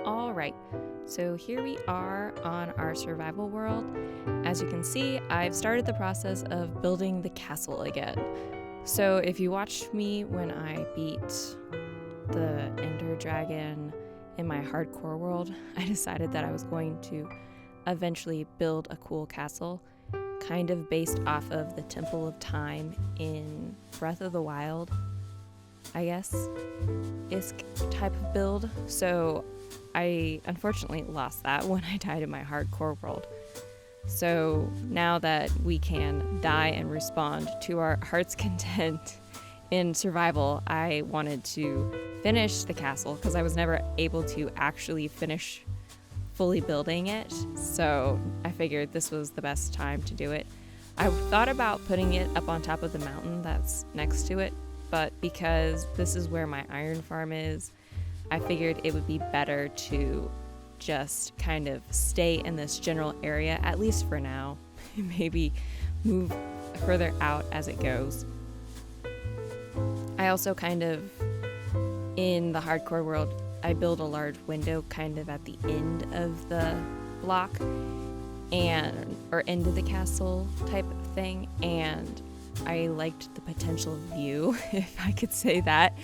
All right, so here we are on our survival world. As you can see, I've started the process of building the castle again. So if you watched me when I beat the Ender Dragon in my hardcore world, I decided that I was going to eventually build a cool castle, kind of based off of the Temple of Time in Breath of the Wild, I guess, is type of build. So I unfortunately lost that when I died in my hardcore world. So now that we can die and respawn to our heart's content in survival, I wanted to finish the castle because I was never able to actually finish fully building it. So I figured this was the best time to do it. I thought about putting it up on top of the mountain that's next to it, but because this is where my iron farm is, I figured it would be better to just kind of stay in this general area, at least for now. Maybe move further out as it goes. I also kind of, in the hardcore world, I build a large window kind of at the end of the block or end of the castle type of thing, and I liked the potential view, if I could say that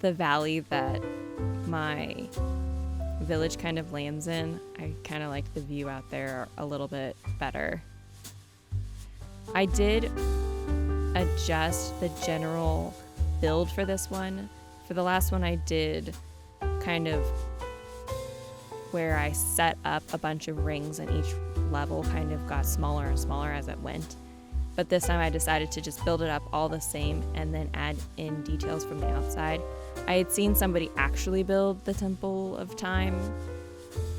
the valley that my village kind of lands in, I kind of liked the view out there a little bit better. I did adjust the general build for this one. For the last one I did kind of where I set up a bunch of rings and each level kind of got smaller and smaller as it went. But this time I decided to just build it up all the same and then add in details from the outside. I had seen somebody actually build the Temple of Time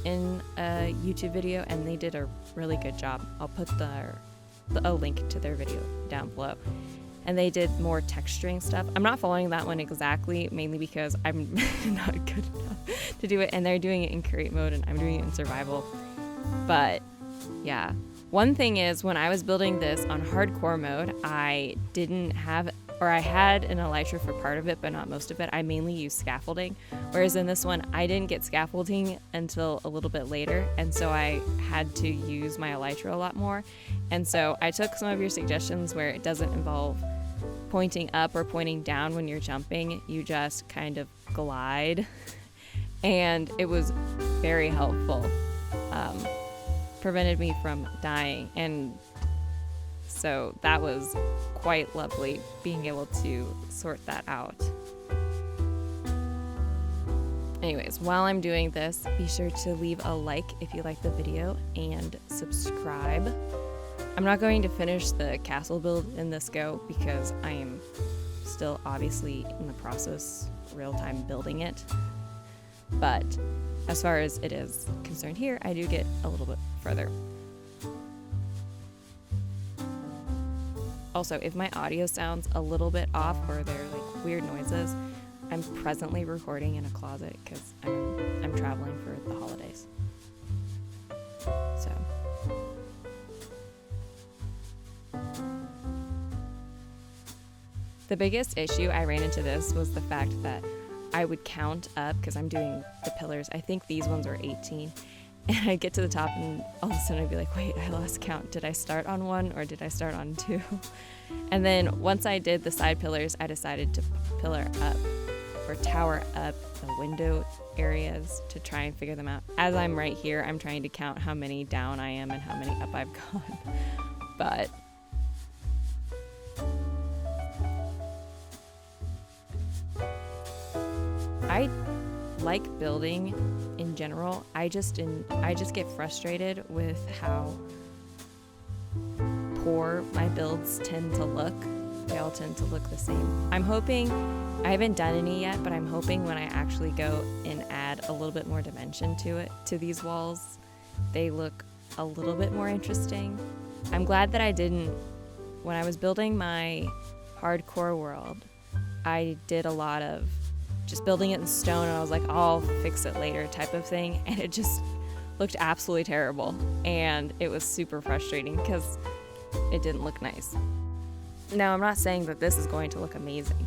in a YouTube video, and they did a really good job. I'll put a link to their video down below. And they did more texturing stuff. I'm not following that one exactly, mainly because I'm not good enough to do it, and they're doing it in create mode and I'm doing it in survival. But yeah. One thing is, when I was building this on hardcore mode, I had an elytra for part of it, but not most of it. I mainly used scaffolding, whereas in this one, I didn't get scaffolding until a little bit later, and so I had to use my elytra a lot more. And so I took some of your suggestions where it doesn't involve pointing up or pointing down when you're jumping, you just kind of glide, and it was very helpful. Prevented me from dying, and so that was quite lovely being able to sort that out. Anyways, while I'm doing this, be sure to leave a like if you like the video and subscribe. I'm not going to finish the castle build in this go because I am still obviously in the process real-time building it, but as far as it is concerned here, I do get a little bit further. Also, if my audio sounds a little bit off or there are like weird noises, I'm presently recording in a closet because I'm traveling for the holidays. So the biggest issue I ran into this was the fact that I would count up because I'm doing the pillars. I think these ones are 18. And I'd get to the top and all of a sudden I'd be like, wait, I lost count. Did I start on 1 or did I start on 2? And then once I did the side pillars, I decided to pillar up or tower up the window areas to try and figure them out. As I'm right here, I'm trying to count how many down I am and how many up I've gone. But I like building in general. I just get frustrated with how poor my builds tend to look. They all tend to look the same. I'm hoping, I haven't done any yet, but I'm hoping when I actually go and add a little bit more dimension to these walls, they look a little bit more interesting. I'm glad that I didn't, when I was building my hardcore world, I did a lot of just building it in stone, and I was like, I'll fix it later type of thing, and it just looked absolutely terrible, and it was super frustrating because it didn't look nice. Now, I'm not saying that this is going to look amazing,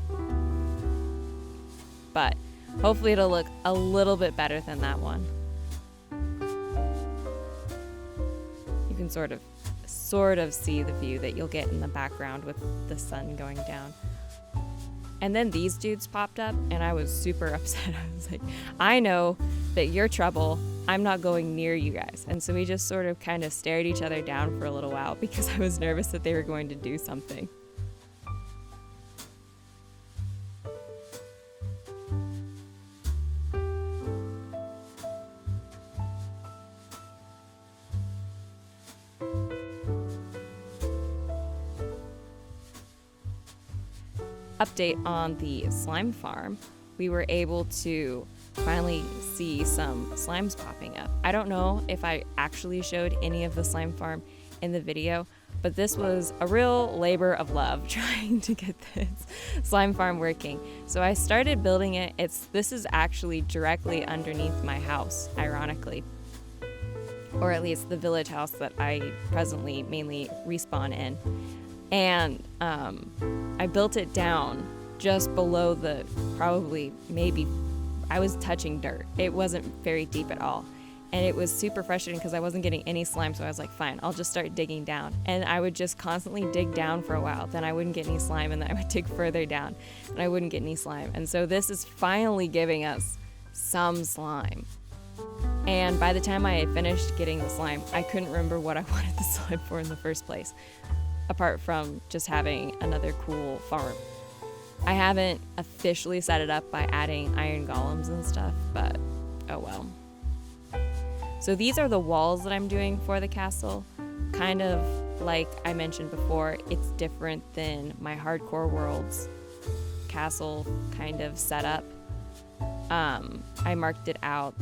but Hopefully it'll look a little bit better than that one. You can sort of see the view that you'll get in the background with the sun going down. And then these dudes popped up and I was super upset. I was like, I know that you're trouble. I'm not going near you guys. And so we just sort of kind of stared each other down for a little while because I was nervous that they were going to do something. Update on the slime farm. We were able to finally see some slimes popping up. I don't know if I actually showed any of the slime farm in the video, but this was a real labor of love trying to get this slime farm working. So I started building it. This is actually directly underneath my house, ironically, or at least the village house that I presently mainly respawn in. And I built it down just below I was touching dirt. It wasn't very deep at all. And it was super frustrating because I wasn't getting any slime. So I was like, fine, I'll just start digging down. And I would just constantly dig down for a while. Then I wouldn't get any slime. And then I would dig further down and I wouldn't get any slime. And so this is finally giving us some slime. And by the time I had finished getting the slime, I couldn't remember what I wanted the slime for in the first place, apart from just having another cool farm. I haven't officially set it up by adding iron golems and stuff, but oh well. So these are the walls that I'm doing for the castle. Kind of like I mentioned before, it's different than my Hardcore Worlds castle kind of setup. I marked it out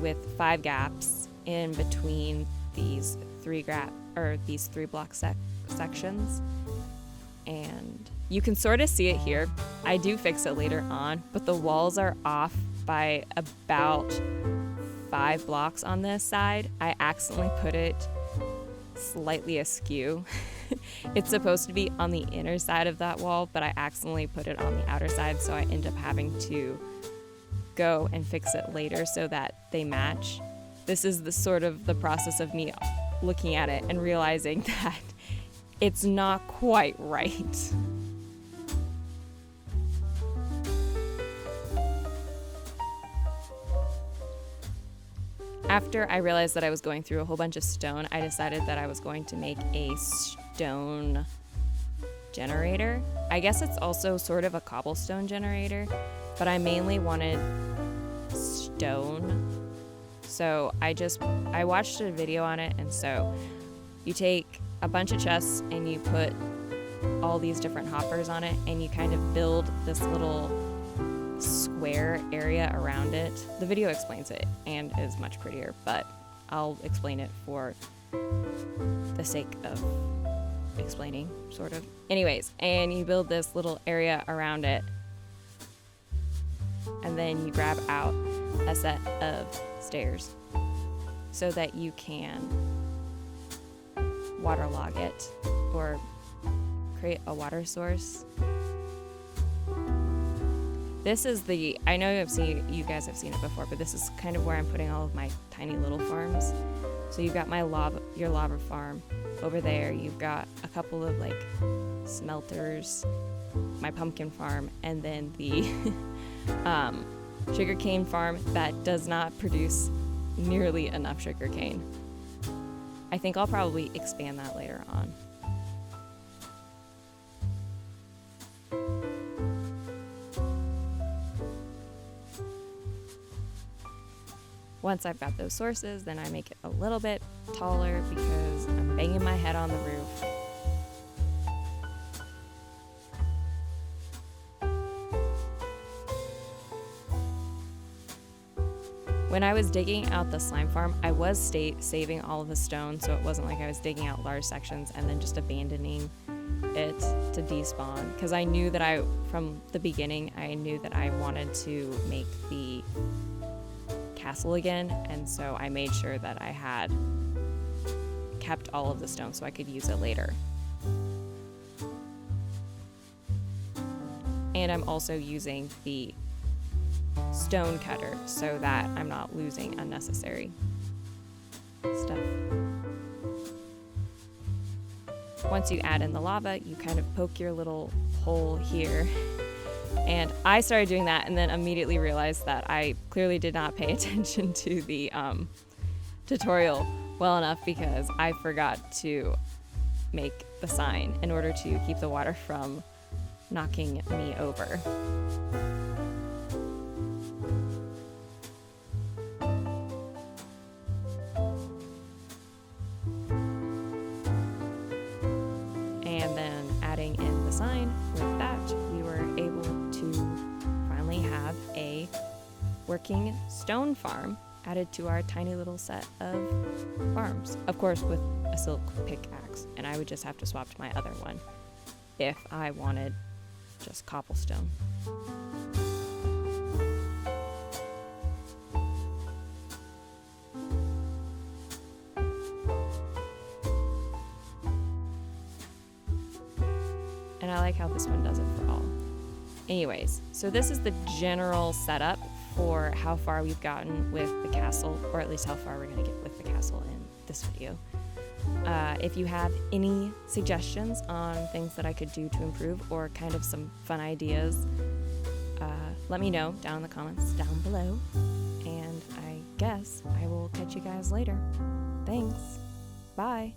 with 5 gaps in between these 3 block sections, and you can sort of see it here. I do fix it later on, but the walls are off by about 5 blocks on this side. I accidentally put it slightly askew. It's supposed to be on the inner side of that wall, but I accidentally put it on the outer side, so I end up having to go and fix it later so that they match. This is the process of me looking at it and realizing that it's not quite right. After I realized that I was going through a whole bunch of stone, I decided that I was going to make a stone generator. I guess it's also sort of a cobblestone generator, but I mainly wanted stone. So I watched a video on it, and so you take a bunch of chests and you put all these different hoppers on it, and you kind of build this little square area around it. The video explains it and is much prettier, but I'll explain it for the sake of explaining, sort of. Anyways, and you build this little area around it, and then you grab out a set of stairs so that you can waterlog it or create a water source. This is I know you guys have seen it before, but this is kind of where I'm putting all of my tiny little farms. So you've got your lava farm over there. You've got a couple of like smelters, my pumpkin farm, and then the sugarcane farm that does not produce nearly enough sugarcane. I think I'll probably expand that later on. Once I've got those sources, then I make it a little bit taller because I'm banging my head on the roof. When I was digging out the slime farm, I was saving all of the stone, so it wasn't like I was digging out large sections and then just abandoning it to despawn. Because I knew that from the beginning, I knew that I wanted to make the castle again, and so I made sure that I had kept all of the stone so I could use it later. And I'm also using the stone cutter so that I'm not losing unnecessary stuff. Once you add in the lava, you kind of poke your little hole here. And I started doing that and then immediately realized that I clearly did not pay attention to the tutorial well enough, because I forgot to make the sign in order to keep the water from knocking me over. And then adding in the sign, with that, we were able to finally have a working stone farm added to our tiny little set of farms. Of course, with a silk pickaxe, and I would just have to swap to my other one if I wanted just cobblestone. And I like how this one does it for all. Anyways, so this is the general setup for how far we've gotten with the castle, or at least how far we're going to get with the castle in this video. If you have any suggestions on things that I could do to improve, or kind of some fun ideas, let me know down in the comments down below. And I guess I will catch you guys later. Thanks. Bye.